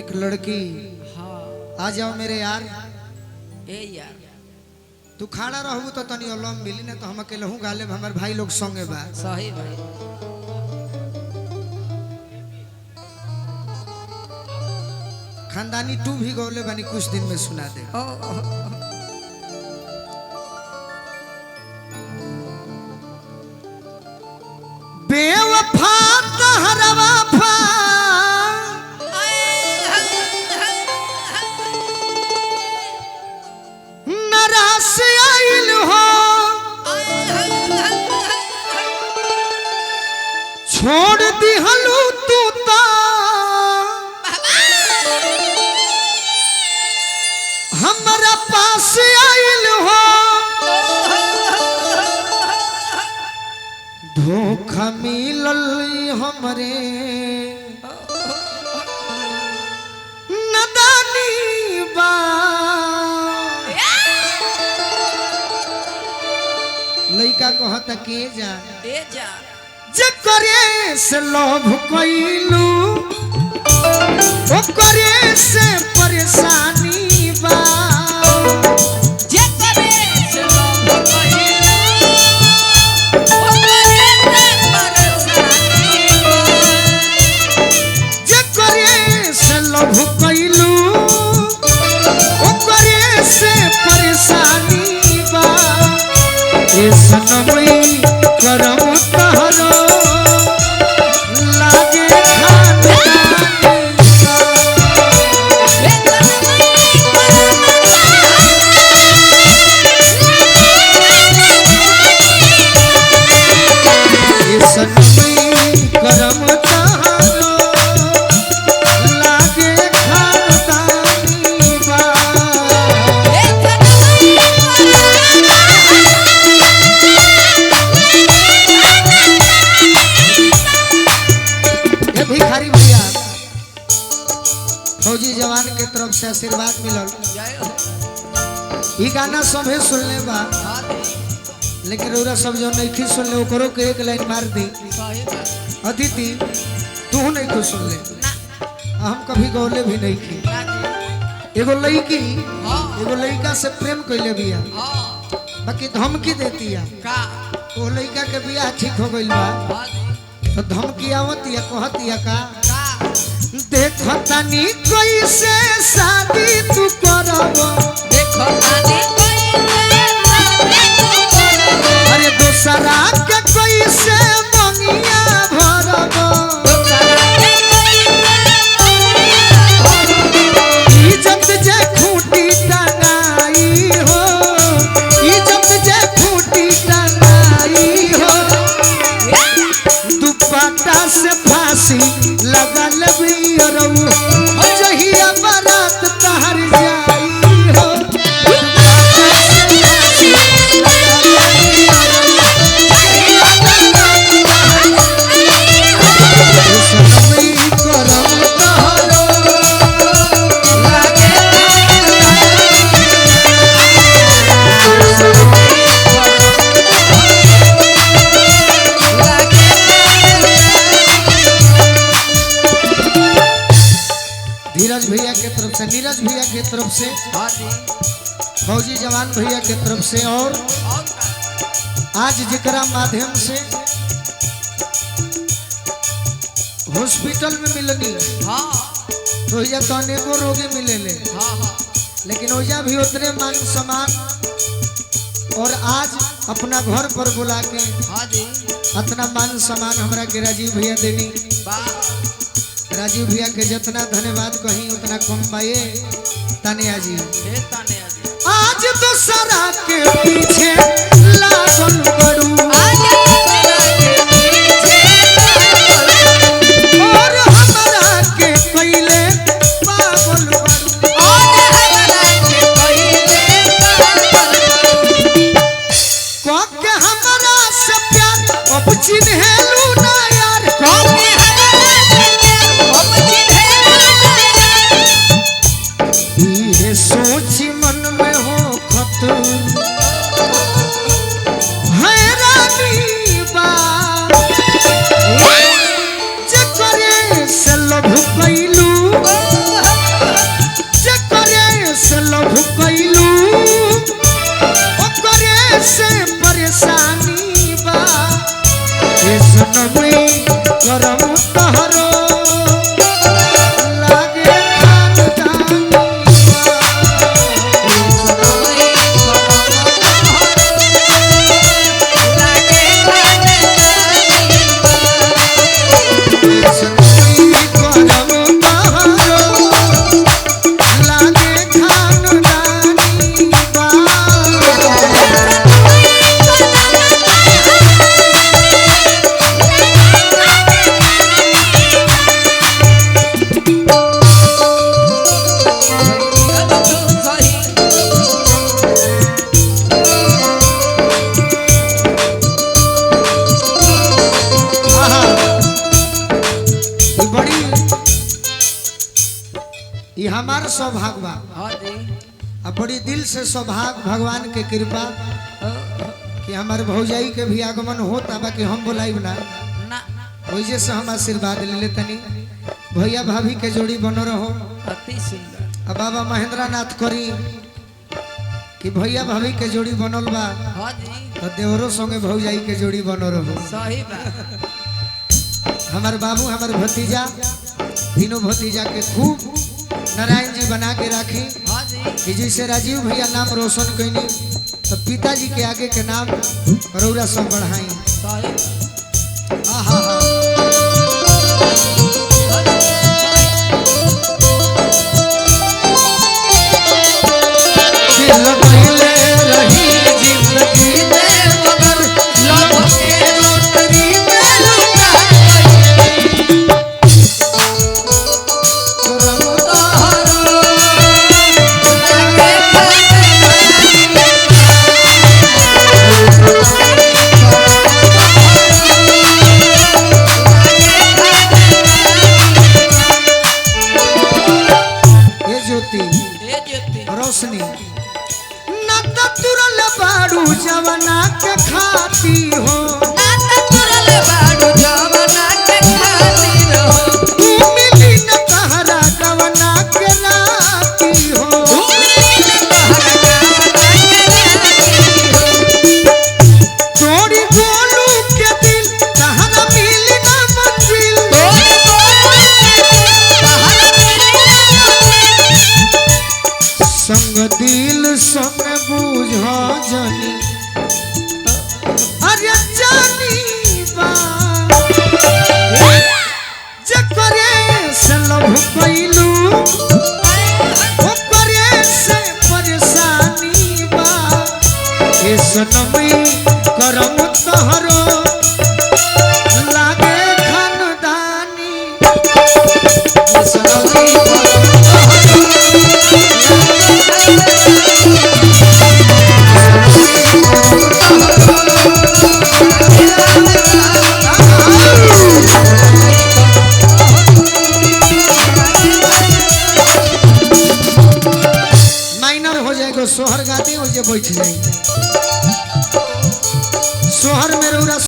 एक लड़की। हाँ आ जाओ मेरे यार। ए यार तू खाना रहू तो तनी अलम मिली ना तो हम अकेले हूँ गाले हमारे भाई लोग संगे बा। सही भाई। खानदानी टू भी गौले बनी कुछ दिन में सुना दे। बेवफा तहरा वफा नरास आइल हो छोड़ दिहलू तू तो हमरा पास आइल हो धोखा मिलल हमरे नदानी बा। लइका कहता के जा ए जा जे करे से लोभ कइलू ओ करे से परेशानी बा। जे करे से लोभ कइलू ओ करे से परेशानी बा। जे करे से लोभ कइलू ओ करे से परेशानी बा। ए सनमई करम तहरो लागे करम तहरो लागे खानदानी बा। ये भिखारी भैया फौजी जवान के तरफ से आशीर्वाद मिलल। ई गाना सभे सुनले बा लेकिन रउरा सब जो नहीं सुनले ओकरो के एक लाइन मार दी। अदिति तू नहीं कुछ सुन ले हम कभी गौले भी नहीं की। एगो लड़की एगो लड़का से प्रेम कैले बिया बाकी धमकी देती है तो लड़का के बियाह ठीक हो गइल बा तो धमकी आवती है कहती है का देखो तनी कैसे शादी तू करब अरे दूसरा के कैसे मंगिया भरब इज्जत जे खूंटी टंगाई हो इज्जत जे खूंटी टंगाई हो दुपट्टा से फांसी लगल बियरऊ जहिया बारात तहर जाई हो धीरज भैया के तरफ से नीरज भैया के तरफ से फौजी जवान भैया के तरफ से और आज जिकरा माध्यम से हॉस्पिटल में मिलनी तो या तो अनेकों रोगी मिले ले लेकिन ओजा भी उतने मान सम्मान और आज अपना घर पर बुला के अपना मान सम्मान हमरा के राजीव भैया देनी। राजीव भैया के जितना धन्यवाद कहीं उतना कम पाए। तानिया जी आज तो सरा के पीछे लागल बड़ू और हमरा के पहले पागल बड़ू के हमरा से प्यार अब चिन्हेलू ना यार ये सोच मन में हो खत हैरानी ये हमार सौभाग्य बा हाँ जी अब बड़ी दिल से सौभाग्य भगवान के कृपा कि हमारे भौजाई के भी आगमन होता बाकी हम बोलाई ना ना वजह से हम आशीर्वाद ले ले तनी भैया भाभी के जोड़ी बनो रहो। अति सुंदर अब बाबा महेंद्र नाथ करी कि भैया भाभी के जोड़ी बनल बा हाँ जी तो देवरो संगे भौजाई के जोड़ी बनो रहो। सही बात हमार बाबू हमार भतीजा तीनों भतीजा के खूब नारायण जी बना के राखी हाँ जी कि जैसे राजीव भैया नाम रोशन कैनी तो पिताजी के आगे के नाम रौरा सब बढ़ाई। सही आहा हा दिल पहले रही जिंदगी में मगर लब के लोटरी में लुटा ये ज्योति ये ज्योति रोशनी न त तुरल बाड़ू जवना के खाती हो नाता तुरल बाड़ू जवना के खातिर हो तू मिली न तहरा गवना के राती हो चोरी बोलू के दिल तहरा मिली न मंजिल संग दिल संग बूझ जानी अरे जानी बा जकरे से लभ कैलू ओकरे से परेशानी बा ए सनमी करम तहरो लागे खानदानी ए सनमी माइनर हो जाएगा सोहर गाते हो जे बैठ जाएंगे सोहर में रौरा